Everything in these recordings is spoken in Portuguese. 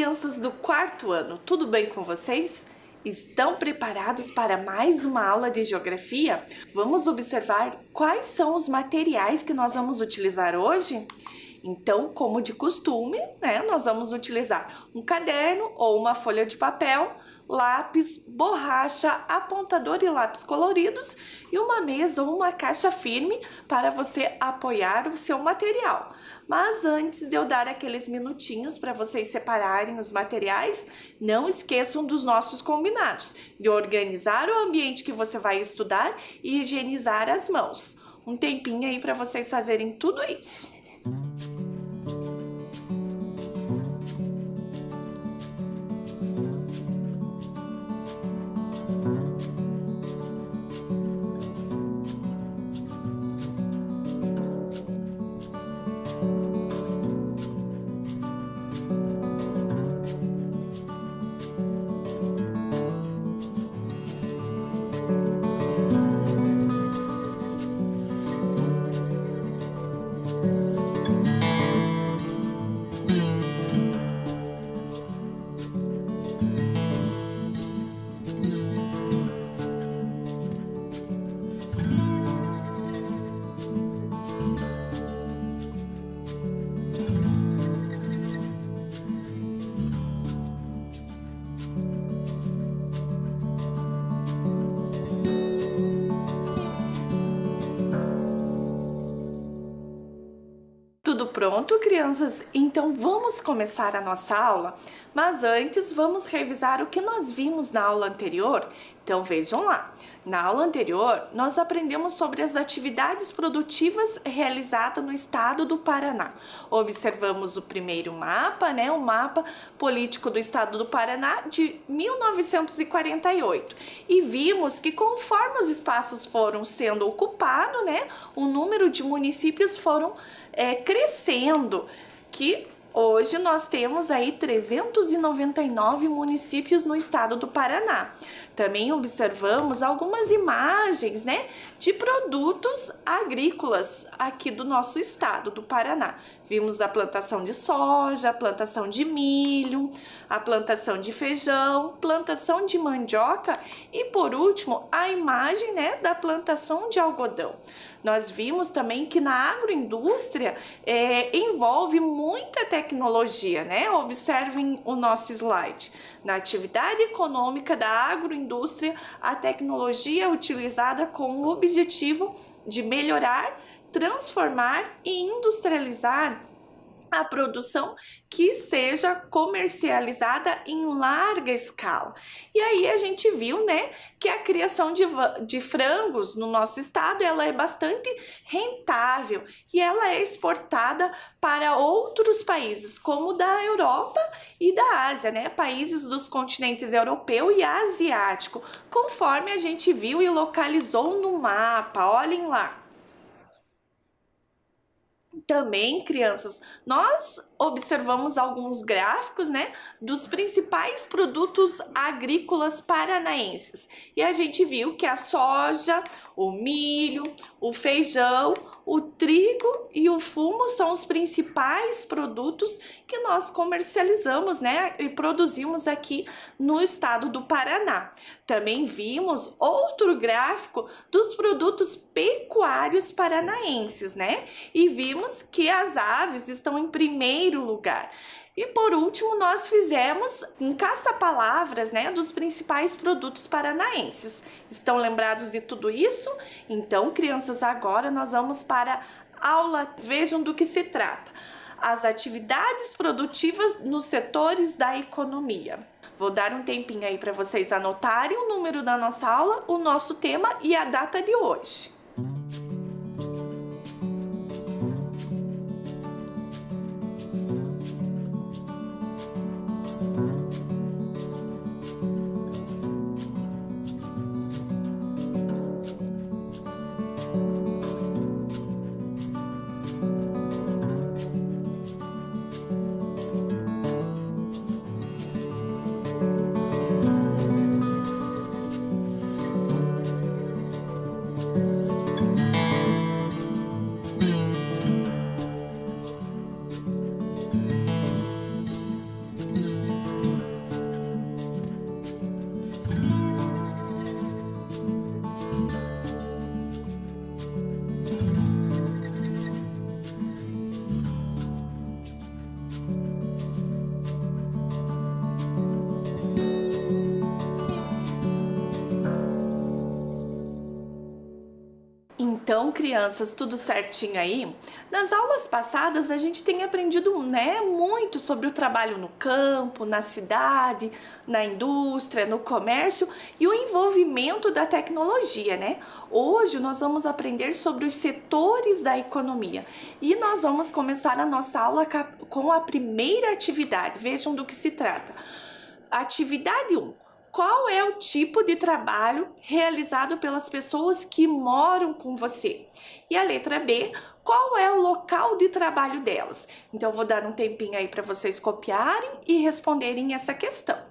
crianças do quarto ano, tudo bem com vocês? Estão preparados para mais uma aula de geografia? Vamos observar quais são os materiais que nós vamos utilizar hoje? Então, como de costume, nós vamos utilizar um caderno ou uma folha de papel, lápis, borracha, apontador e lápis coloridos e uma mesa ou uma caixa firme para você apoiar o seu material. Mas antes de eu dar aqueles minutinhos para vocês separarem os materiais, não esqueçam dos nossos combinados, de organizar o ambiente que você vai estudar e higienizar as mãos. Um tempinho aí para vocês fazerem tudo isso. Tudo pronto, crianças? Então vamos começar a nossa aula? Mas antes vamos revisar o que nós vimos na aula anterior? Então vejam lá. Na aula anterior, nós aprendemos sobre as atividades produtivas realizadas no estado do Paraná. Observamos o primeiro mapa, o mapa político do estado do Paraná de 1948. E vimos que conforme os espaços foram sendo ocupados, o número de municípios foram crescendo, que hoje nós temos aí 399 municípios no estado do Paraná. Também observamos algumas imagens, de produtos agrícolas aqui do nosso estado do Paraná. Vimos a plantação de soja, a plantação de milho, a plantação de feijão, plantação de mandioca e, por último, a imagem, da plantação de algodão. Nós vimos também que na agroindústria envolve muita tecnologia, Observem o nosso slide. Na atividade econômica da agroindústria, a tecnologia é utilizada com o objetivo de melhorar, transformar e industrializar a produção que seja comercializada em larga escala. E aí a gente viu, que a criação de frangos no nosso estado, ela é bastante rentável e ela é exportada para outros países, como da Europa e da Ásia, países dos continentes europeu e asiático, conforme a gente viu e localizou no mapa. Olhem lá. Também, crianças, nós observamos alguns gráficos, dos principais produtos agrícolas paranaenses. E a gente viu que a soja, o milho, o feijão, o trigo e o fumo são os principais produtos que nós comercializamos, e produzimos aqui no estado do Paraná. Também vimos outro gráfico dos produtos pecuários paranaenses, E vimos que as aves estão em primeiro lugar. E por último, nós fizemos um caça-palavras, dos principais produtos paranaenses. Estão lembrados de tudo isso? Então, crianças, agora nós vamos para a aula. Vejam do que se trata. As atividades produtivas nos setores da economia. Vou dar um tempinho aí para vocês anotarem o número da nossa aula, o nosso tema e a data de hoje. Então, crianças, tudo certinho aí? Nas aulas passadas a gente tem aprendido, né, muito sobre o trabalho no campo, na cidade, na indústria, no comércio e o envolvimento da tecnologia, né? Hoje nós vamos aprender sobre os setores da economia e nós vamos começar a nossa aula com a primeira atividade. Vejam do que se trata. Atividade 1. Qual é o tipo de trabalho realizado pelas pessoas que moram com você? E a letra B, qual é o local de trabalho delas? Então, eu vou dar um tempinho aí para vocês copiarem e responderem essa questão.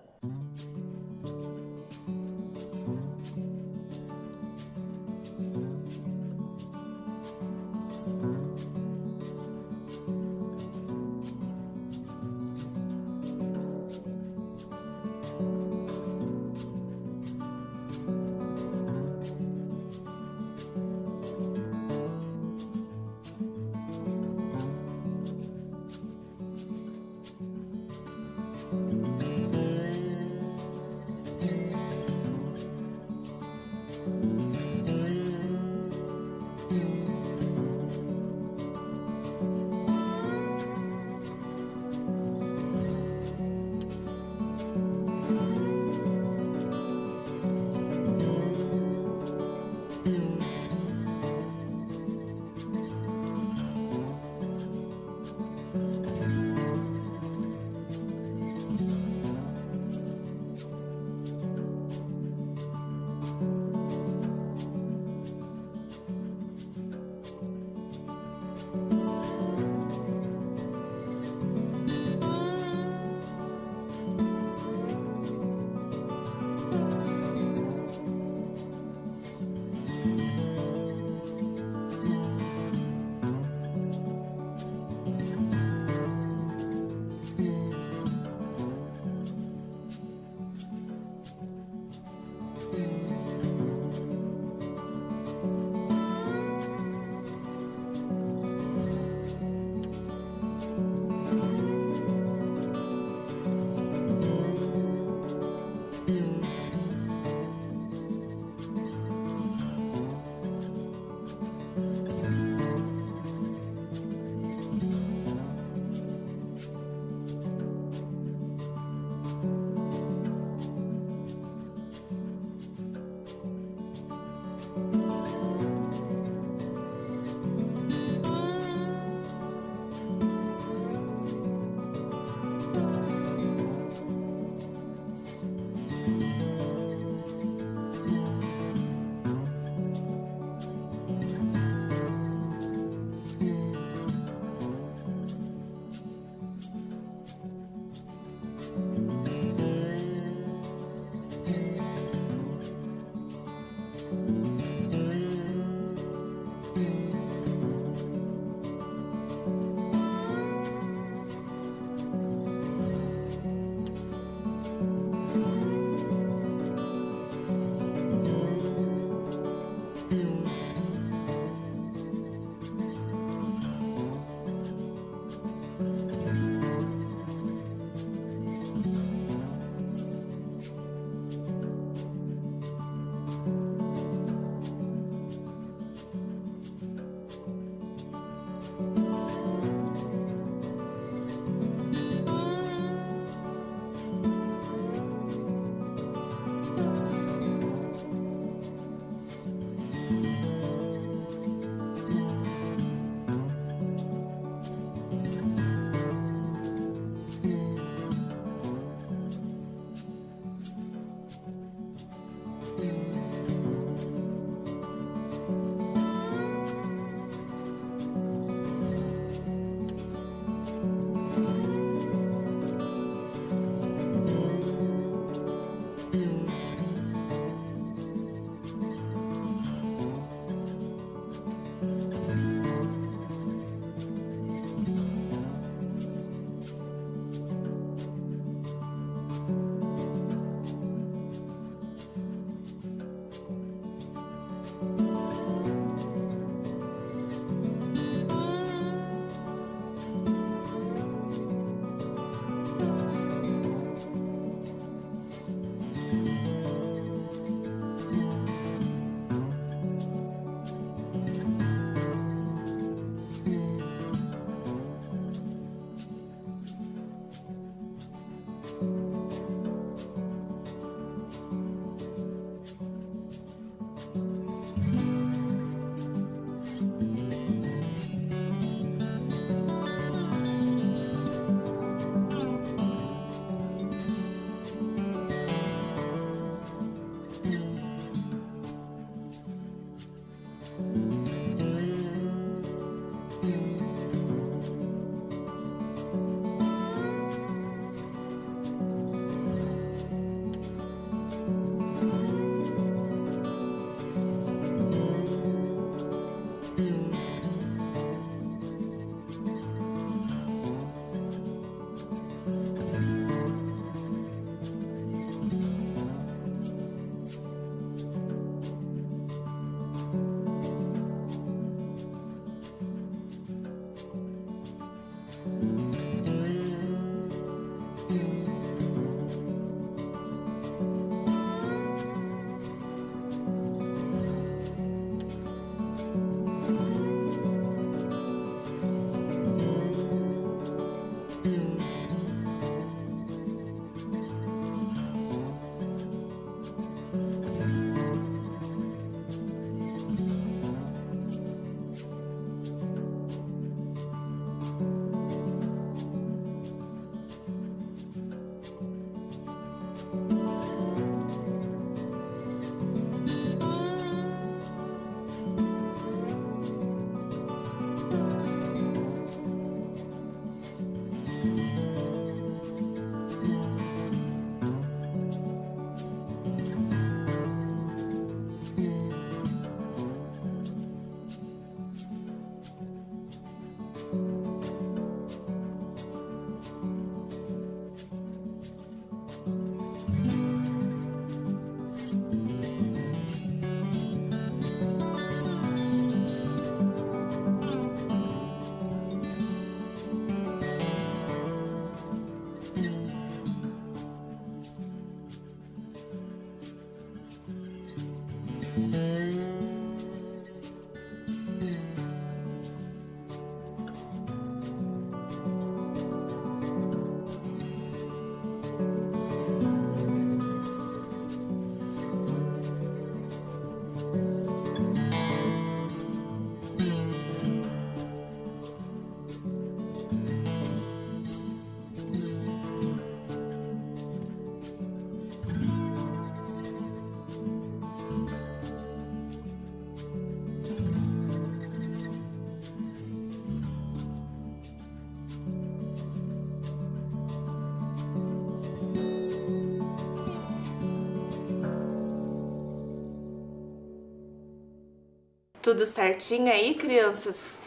Tudo certinho aí, crianças?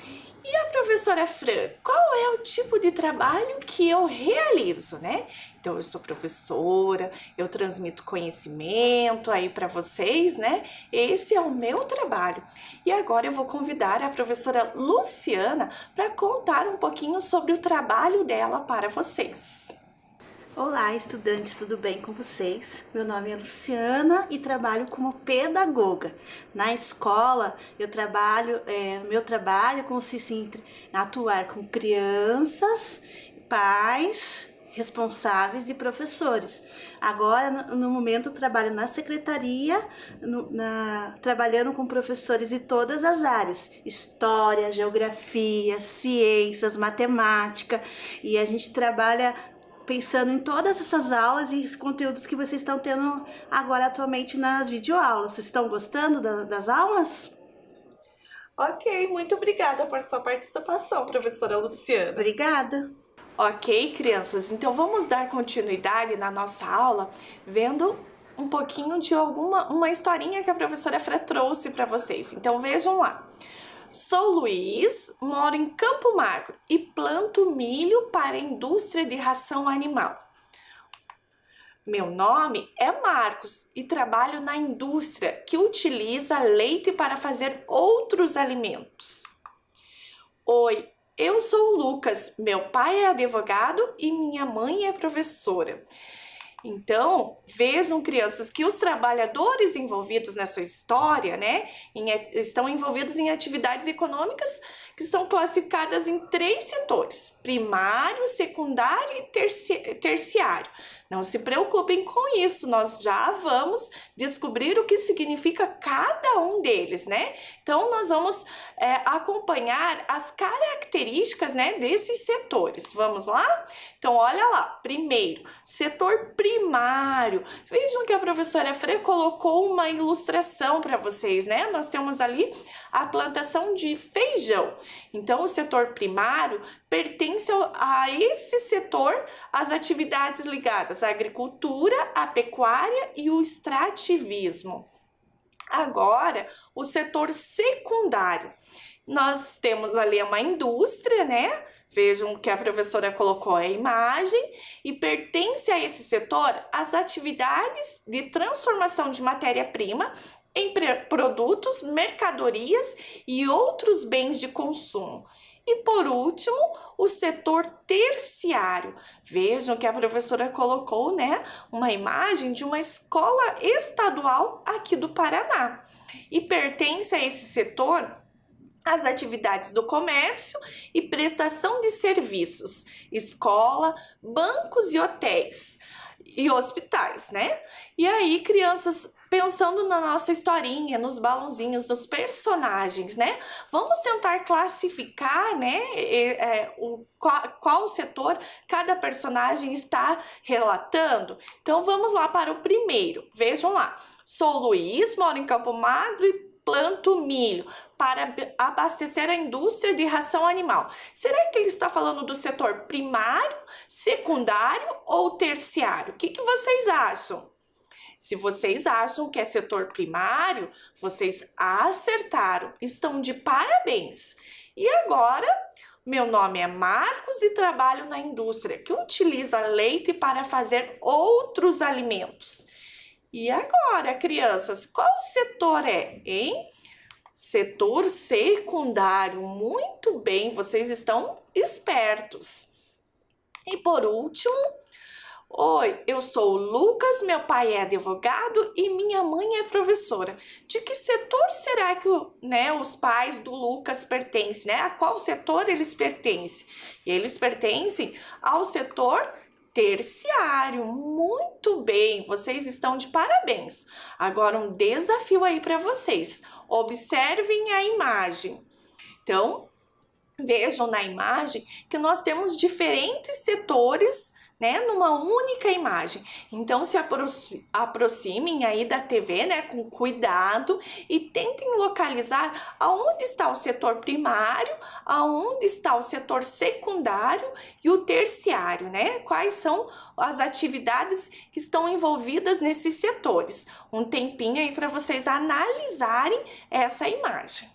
E a professora Fran, qual é o tipo de trabalho que eu realizo, né? Então, eu sou professora, eu transmito conhecimento aí para vocês, né? Esse é o meu trabalho. E agora eu vou convidar a professora Luciana para contar um pouquinho sobre o trabalho dela para vocês. Olá, estudantes, tudo bem com vocês? Meu nome é Luciana e trabalho como pedagoga. Na escola, meu trabalho consiste em atuar com crianças, pais, responsáveis e professores. Agora, no momento, eu trabalho na secretaria, trabalhando com professores de todas as áreas: história, geografia, ciências, matemática, e a gente trabalha pensando em todas essas aulas e os conteúdos que vocês estão tendo agora atualmente nas videoaulas. Vocês estão gostando das aulas? Ok, muito obrigada por sua participação, professora Luciana. Obrigada! Ok, crianças, então vamos dar continuidade na nossa aula vendo um pouquinho de uma historinha que a professora Fran trouxe para vocês. Então vejam lá. Sou Luiz, moro em Campo Magro e planto milho para a indústria de ração animal. Meu nome é Marcos e trabalho na indústria que utiliza leite para fazer outros alimentos. Oi, eu sou o Lucas, meu pai é advogado e minha mãe é professora. Então, vejam, crianças, que os trabalhadores envolvidos nessa história, né, estão envolvidos em atividades econômicas que são classificadas em 3 setores: primário, secundário e terciário. Não se preocupem com isso, nós já vamos descobrir o que significa cada um deles, né? Então, nós vamos acompanhar as características, né, desses setores. Vamos lá? Então, olha lá. Primeiro, setor primário. Vejam que a professora Fran colocou uma ilustração para vocês, né? Nós temos ali a plantação de feijão. Então, o setor primário pertence a esse setor as atividades ligadas à agricultura, à pecuária e o extrativismo. Agora, o setor secundário. Nós temos ali uma indústria, né? Vejam que a professora colocou a imagem, e pertence a esse setor as atividades de transformação de matéria-prima em produtos, mercadorias e outros bens de consumo. E por último, o setor terciário. Vejam que a professora colocou, né, uma imagem de uma escola estadual aqui do Paraná. E pertence a esse setor as atividades do comércio e prestação de serviços, escola, bancos e hotéis e hospitais, né? E aí, crianças, pensando na nossa historinha, nos balãozinhos, nos personagens, né? Vamos tentar classificar, né, qual setor cada personagem está relatando. Então, vamos lá para o primeiro. Vejam lá. Sou Luiz, moro em Campo Magro e planto milho para abastecer a indústria de ração animal. Será que ele está falando do setor primário, secundário ou terciário? O que vocês acham? Se vocês acham que é setor primário, vocês acertaram, estão de parabéns. E agora, meu nome é Marcos e trabalho na indústria que utiliza leite para fazer outros alimentos. E agora, crianças, qual setor é, hein? Setor secundário. Muito bem, vocês estão espertos. E por último, Oi, eu sou o Lucas, meu pai é advogado e minha mãe é professora. De que setor será que os pais do Lucas pertencem, né? A qual setor eles pertencem? Eles pertencem ao setor terciário. Muito bem, vocês estão de parabéns. Agora um desafio aí para vocês. Observem a imagem. Então, vejam na imagem que nós temos diferentes setores, né, numa única imagem. Então, se aproximem aí da TV, né, com cuidado e tentem localizar aonde está o setor primário, aonde está o setor secundário e o terciário, né? Quais são as atividades que estão envolvidas nesses setores. Um tempinho aí para vocês analisarem essa imagem.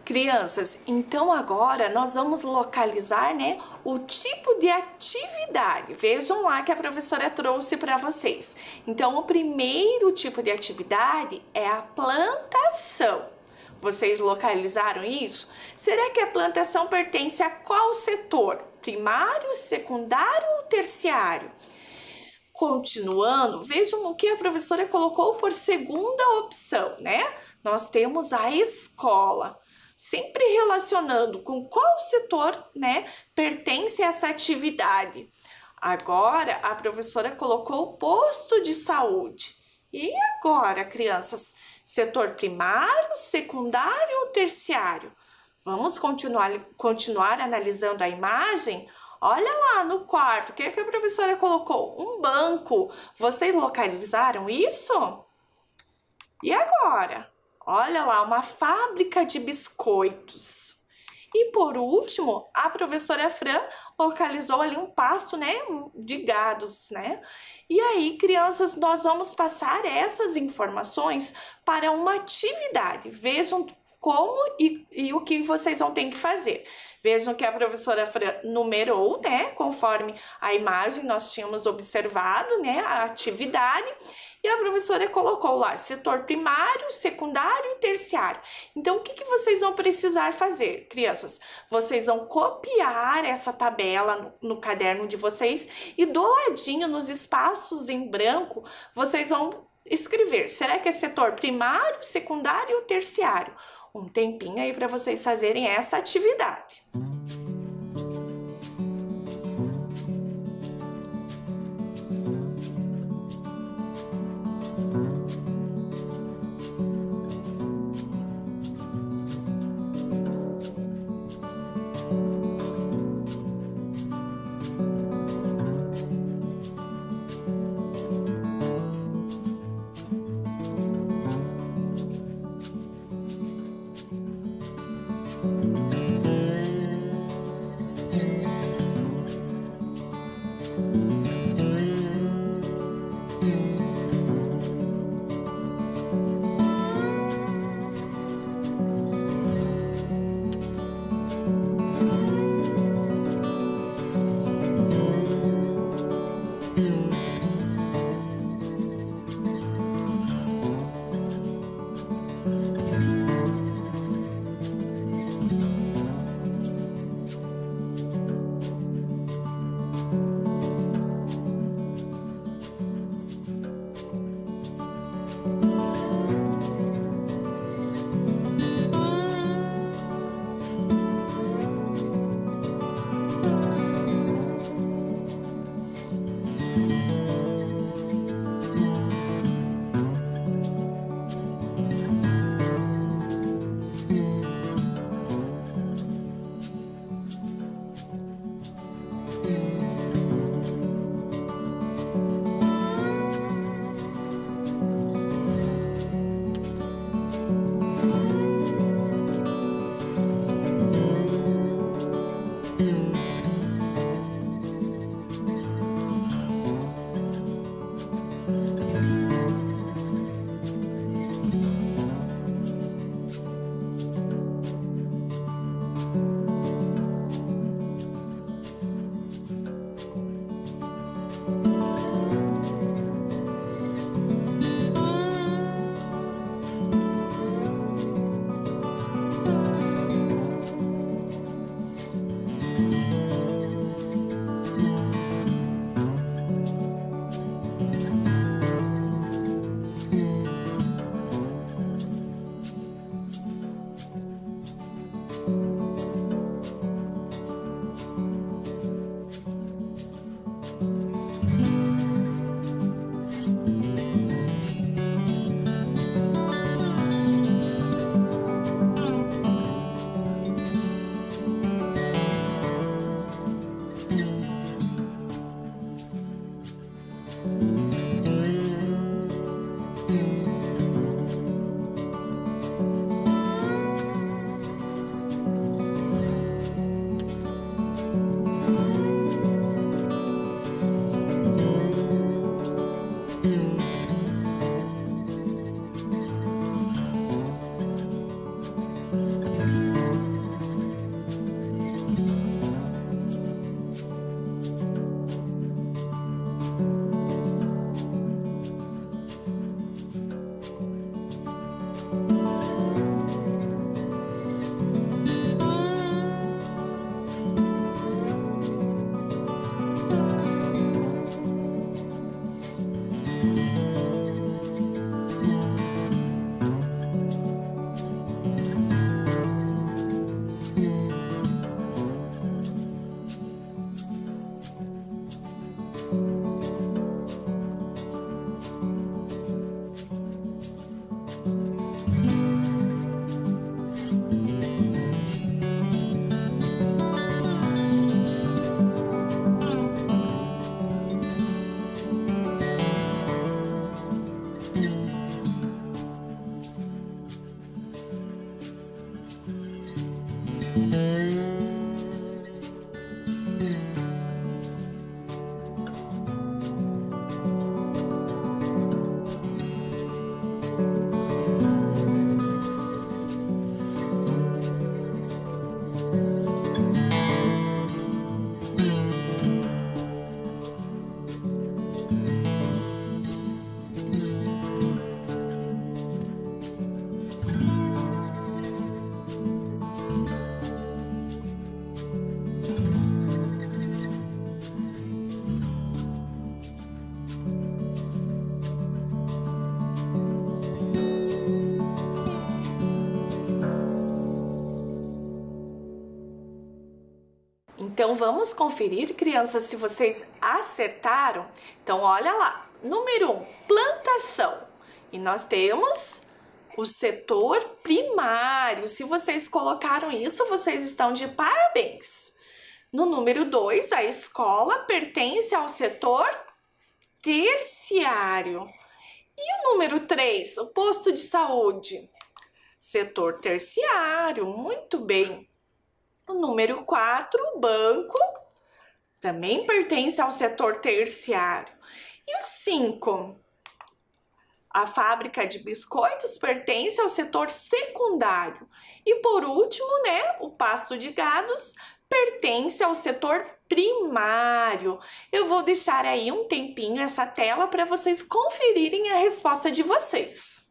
Crianças, então agora nós vamos localizar, né, o tipo de atividade. Vejam lá que a professora trouxe para vocês. Então, o primeiro tipo de atividade é a plantação. Vocês localizaram isso? Será que a plantação pertence a qual setor? Primário, secundário ou terciário? Continuando, vejam o que a professora colocou por segunda opção, né? Nós temos a escola. Sempre relacionando com qual setor, né, pertence essa atividade. Agora, a professora colocou o posto de saúde. E agora, crianças, setor primário, secundário ou terciário? Vamos continuar analisando a imagem? Olha lá no quarto, o que é que a professora colocou? Um banco. Vocês localizaram isso? E agora? Olha lá, uma fábrica de biscoitos. E por último, a professora Fran localizou ali um pasto, né, de gados, né? E aí, crianças, nós vamos passar essas informações para uma atividade. Vejam como e o que vocês vão ter que fazer. Vejam que a professora Fran numerou, né, conforme a imagem nós tínhamos observado, né, a atividade, e a professora colocou lá setor primário, secundário e terciário. Então, o que vocês vão precisar fazer, crianças? Vocês vão copiar essa tabela no caderno de vocês e do ladinho, nos espaços em branco, vocês vão escrever. Será que é setor primário, secundário ou terciário? Um tempinho aí para vocês fazerem essa atividade. Então vamos conferir, crianças, se vocês acertaram. Então olha lá, número 1, plantação. E nós temos o setor primário. Se vocês colocaram isso, vocês estão de parabéns. No número 2, a escola pertence ao setor terciário. E o número 3, o posto de saúde? Setor terciário, muito bem. O número 4, o banco, também pertence ao setor terciário. E o 5, a fábrica de biscoitos pertence ao setor secundário. E por último, o pasto de gados pertence ao setor primário. Eu vou deixar aí um tempinho essa tela para vocês conferirem a resposta de vocês.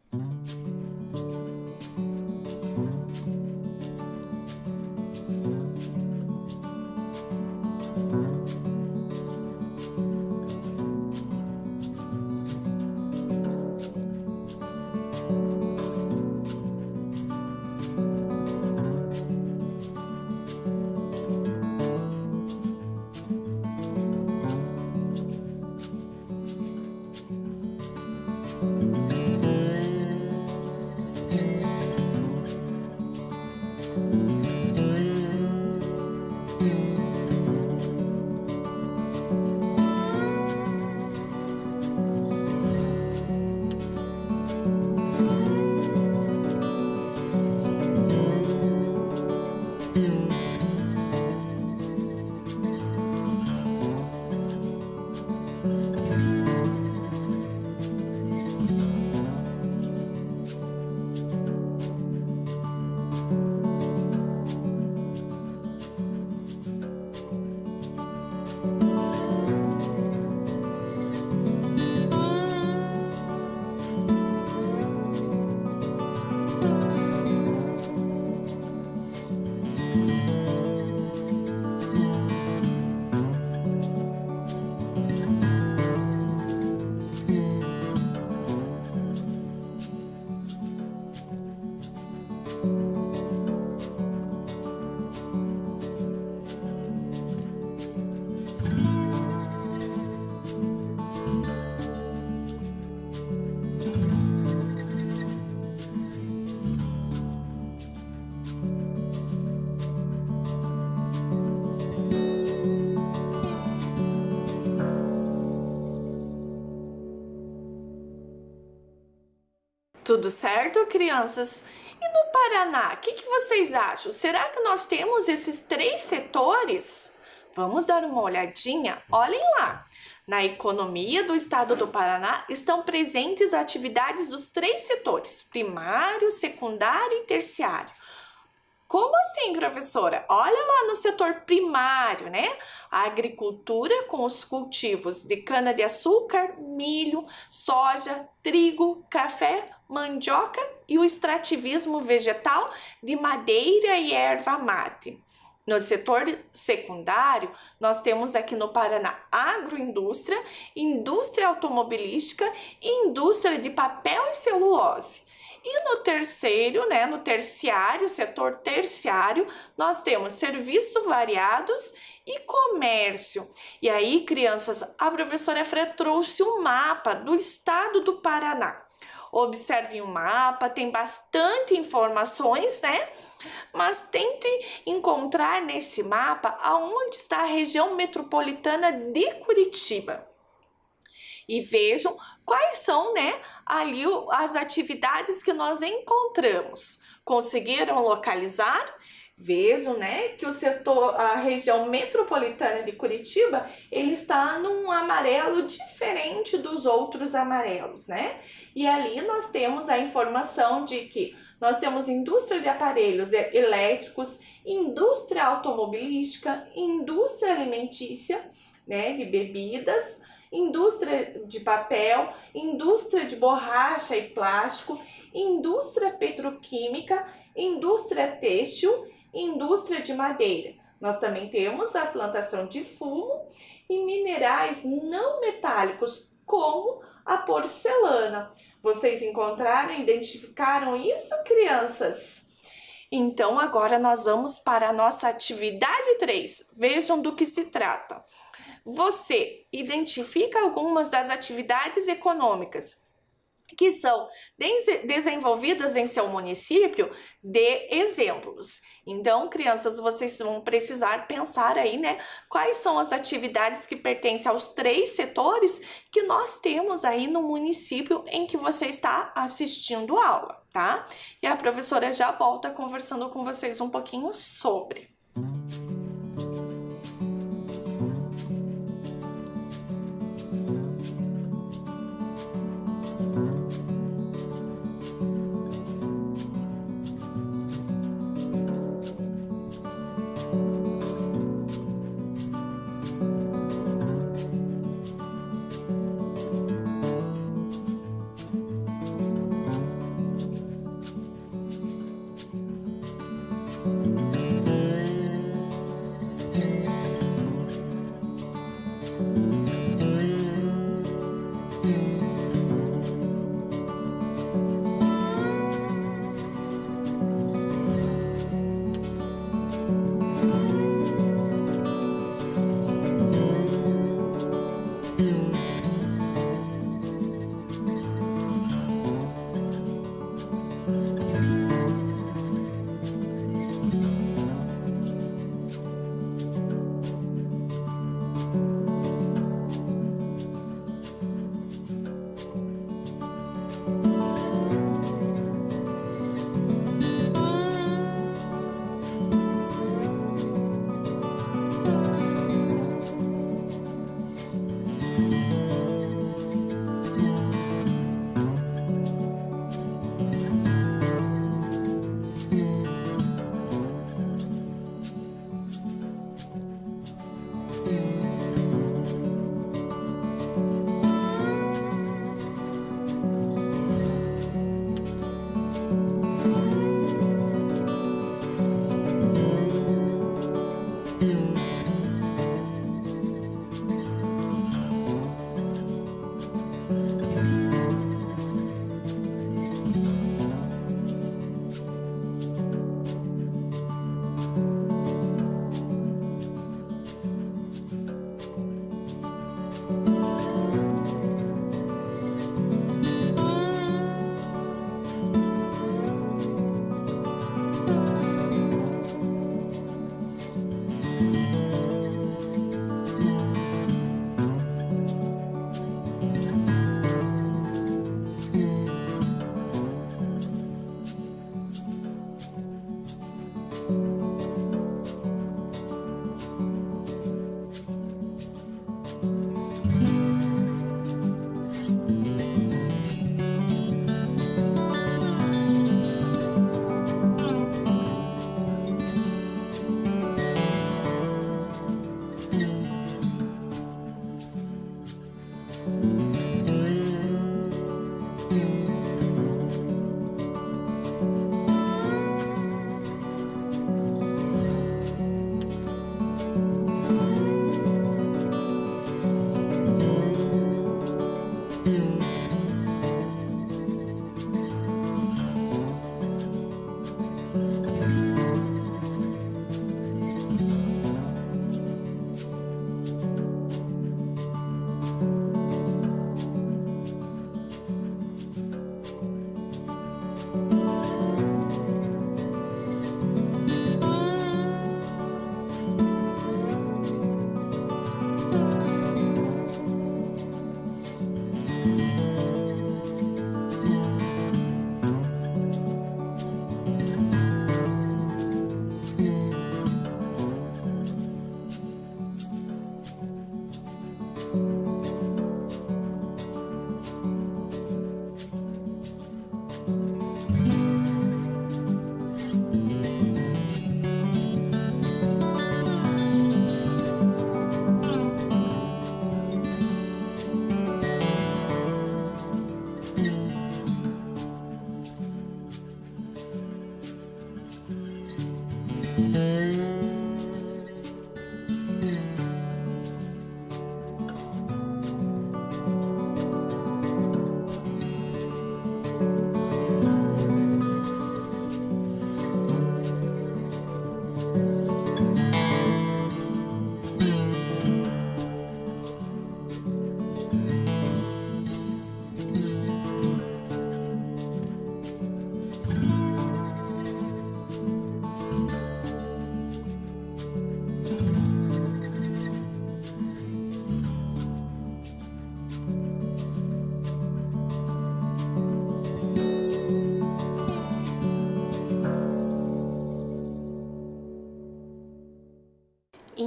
Tudo certo, crianças? E no Paraná, o que vocês acham? Será que nós temos esses 3 setores? Vamos dar uma olhadinha? Olhem lá! Na economia do estado do Paraná estão presentes atividades dos 3 setores, primário, secundário e terciário. Como assim, professora? Olha lá no setor primário, A agricultura com os cultivos de cana-de-açúcar, milho, soja, trigo, café, mandioca e o extrativismo vegetal de madeira e erva mate. No setor secundário, nós temos aqui no Paraná agroindústria, indústria automobilística e indústria de papel e celulose. E no terceiro, no terciário, setor terciário, nós temos serviços variados e comércio. E aí, crianças, a professora Fran trouxe um mapa do estado do Paraná. Observe o mapa, tem bastante informações, Mas tente encontrar nesse mapa aonde está a região metropolitana de Curitiba. E vejam quais são, ali as atividades que nós encontramos. Conseguiram localizar? Vejam, que o setor, a região metropolitana de Curitiba, ele está num amarelo diferente dos outros amarelos, E ali nós temos a informação de que nós temos indústria de aparelhos elétricos, indústria automobilística, indústria alimentícia, de bebidas, indústria de papel, indústria de borracha e plástico, indústria petroquímica, indústria têxtil, indústria de madeira. Nós também temos a plantação de fumo e minerais não metálicos, como a porcelana. Vocês encontraram e identificaram isso, crianças? Então, agora nós vamos para a nossa atividade 3. Vejam do que se trata. Você identifica algumas das atividades econômicas que são desenvolvidas em seu município, dê exemplos. Então, crianças, vocês vão precisar pensar aí, né? Quais são as atividades que pertencem aos 3 setores que nós temos aí no município em que você está assistindo a aula, tá? E a professora já volta conversando com vocês um pouquinho sobre.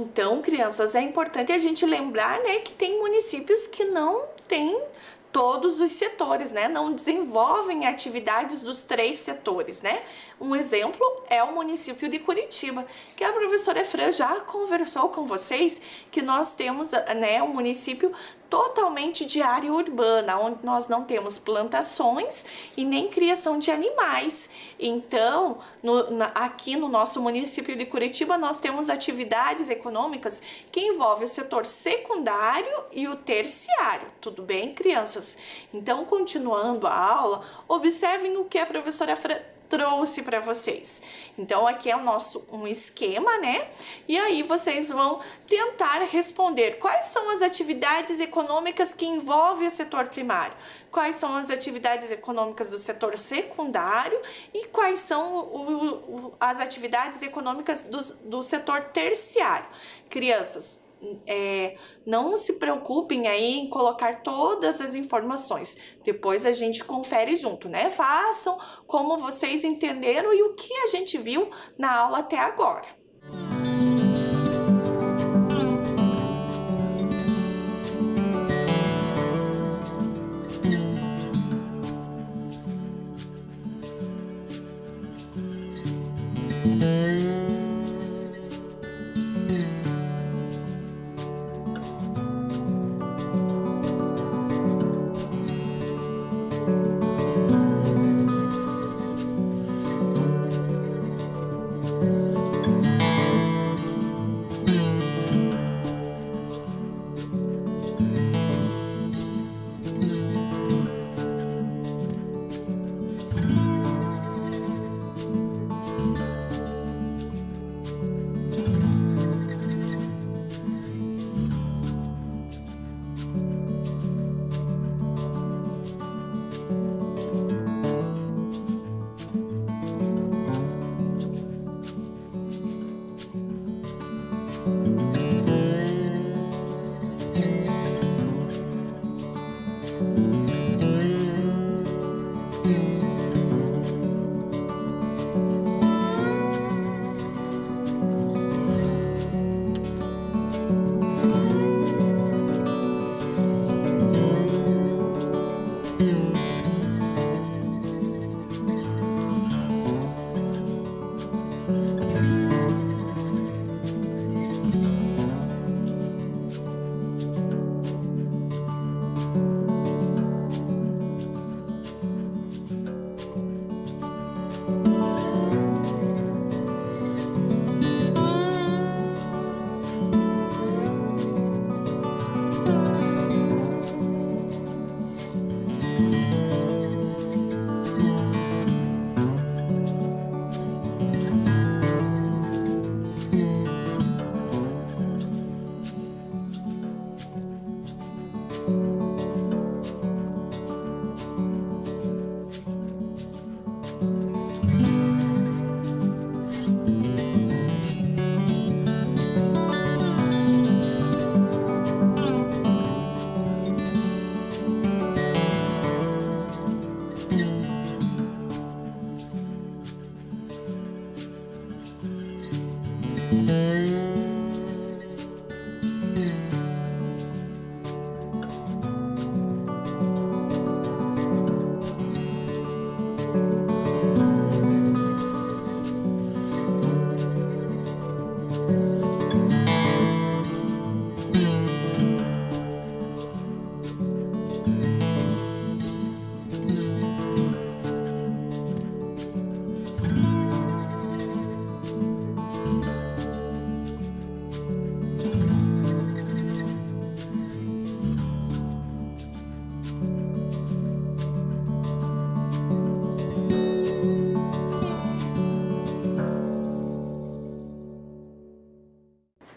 Então, crianças, é importante a gente lembrar, né, que tem municípios que não têm todos os setores, né? Não desenvolvem atividades dos 3 setores, né? Um exemplo é o município de Curitiba, que a professora Fran já conversou com vocês, que nós temos, né, um município totalmente de área urbana, onde nós não temos plantações e nem criação de animais. Então, aqui no nosso município de Curitiba, nós temos atividades econômicas que envolvem o setor secundário e o terciário. Tudo bem, crianças? Então, continuando a aula, observem o que a professora trouxe para vocês. Então, aqui é o nosso um esquema, né? E aí vocês vão tentar responder quais são as atividades econômicas que envolvem o setor primário, quais são as atividades econômicas do setor secundário e quais são as atividades econômicas do setor terciário. Crianças, não se preocupem aí em colocar todas as informações. Depois a gente confere junto, né? Façam como vocês entenderam e o que a gente viu na aula até agora.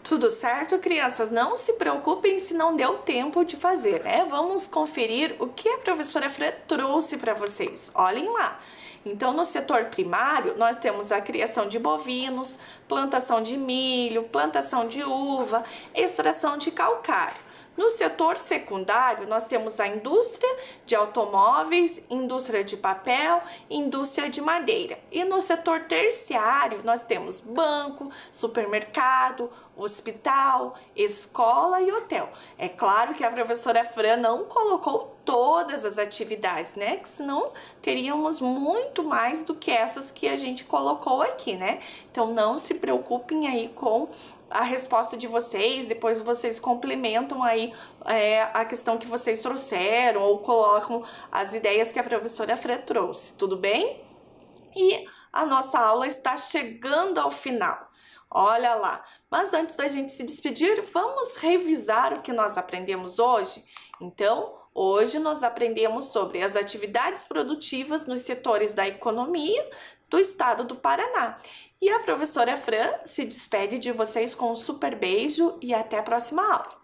Tudo certo, crianças? Não se preocupem se não deu tempo de fazer, né? Vamos conferir o que a professora Fran trouxe para vocês. Olhem lá. Então, no setor primário, nós temos a criação de bovinos, plantação de milho, plantação de uva, extração de calcário. No setor secundário, nós temos a indústria de automóveis, indústria de papel, indústria de madeira. E no setor terciário, nós temos banco, supermercado, hospital, escola e hotel. É claro que a professora Fran não colocou todas as atividades, né? Que senão teríamos muito mais do que essas que a gente colocou aqui, né? Então não se preocupem aí com a resposta de vocês, depois vocês complementam aí a questão que vocês trouxeram ou colocam as ideias que a professora Fran trouxe, tudo bem? E a nossa aula está chegando ao final. Olha lá, mas antes da gente se despedir, vamos revisar o que nós aprendemos hoje? Então, hoje nós aprendemos sobre as atividades produtivas nos setores da economia do estado do Paraná. E a professora Fran se despede de vocês com um super beijo e até a próxima aula.